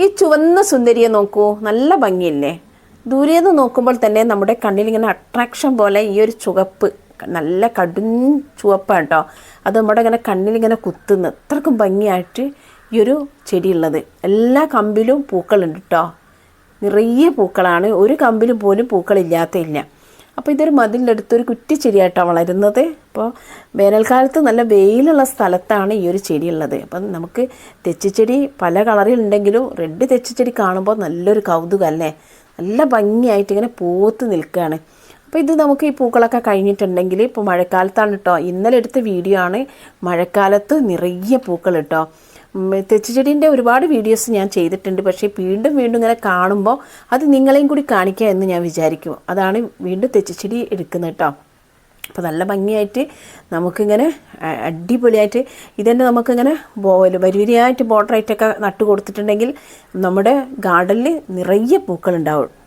ഈ ചുവന്ന സുന്ദരിയെ നോക്കൂ, നല്ല ഭംഗിയില്ലേ? ദൂരേന്ന് നോക്കുമ്പോൾ തന്നെ നമ്മുടെ കണ്ണിലിങ്ങനെ അട്രാക്ഷൻ പോലെ ഈ ഒരു ചുവപ്പ്, നല്ല കടും ചുവപ്പാണ് കേട്ടോ. അത് നമ്മുടെ ഇങ്ങനെ കണ്ണിലിങ്ങനെ കുത്തുന്നു. അത്രക്കും ഭംഗിയായിട്ട് ഈ ഒരു ചെടിയുള്ളത്. എല്ലാ കമ്പിലും പൂക്കളുണ്ട് കേട്ടോ. നിറയെ പൂക്കളാണ്, ഒരു കമ്പിലും പോലും പൂക്കളില്ലാത്തില്ല. അപ്പോൾ ഇതൊരു മതിലിനടുത്തൊരു കുറ്റിച്ചെടിയായിട്ടാണ് വളരുന്നത്. അപ്പോൾ വേനൽക്കാലത്ത് നല്ല വെയിലുള്ള സ്ഥലത്താണ് ഈ ഒരു ചെടിയുള്ളത്. അപ്പം നമുക്ക് തെച്ചിച്ചെടി പല കളറിലുണ്ടെങ്കിലും റെഡ് തെച്ചിച്ചെടി കാണുമ്പോൾ നല്ലൊരു കൗതുകം അല്ലേ? നല്ല ഭംഗിയായിട്ട് ഇങ്ങനെ പൂത്ത് നിൽക്കുകയാണ്. അപ്പോൾ ഇത് നമുക്ക് ഈ പൂക്കളൊക്കെ കഴിഞ്ഞിട്ടുണ്ടെങ്കിൽ, ഇപ്പോൾ മഴക്കാലത്താണ് കേട്ടോ, ഇന്നലെ എടുത്ത വീഡിയോ ആണ്. മഴക്കാലത്ത് നിറയെ പൂക്കൾ കേട്ടോ. തെച്ചിച്ചെടീൻ്റെ ഒരുപാട് വീഡിയോസ് ഞാൻ ചെയ്തിട്ടുണ്ട്. പക്ഷേ വീണ്ടും ഇങ്ങനെ കാണുമ്പോൾ അത് നിങ്ങളെയും കൂടി കാണിക്കുക എന്ന് ഞാൻ വിചാരിക്കും. അതാണ് വീണ്ടും തെച്ചിച്ചെടി എടുക്കുന്നത് കേട്ടോ. അപ്പോൾ നല്ല ഭംഗിയായിട്ട് നമുക്കിങ്ങനെ അടിപൊളിയായിട്ട് ഇതന്നെ നമുക്കിങ്ങനെ വരിവരിയായിട്ട് ബോർഡറായിട്ടൊക്കെ നട്ട് കൊടുത്തിട്ടുണ്ടെങ്കിൽ നമ്മുടെ ഗാർഡനിൽ നിറയെ പൂക്കളുണ്ടാവും.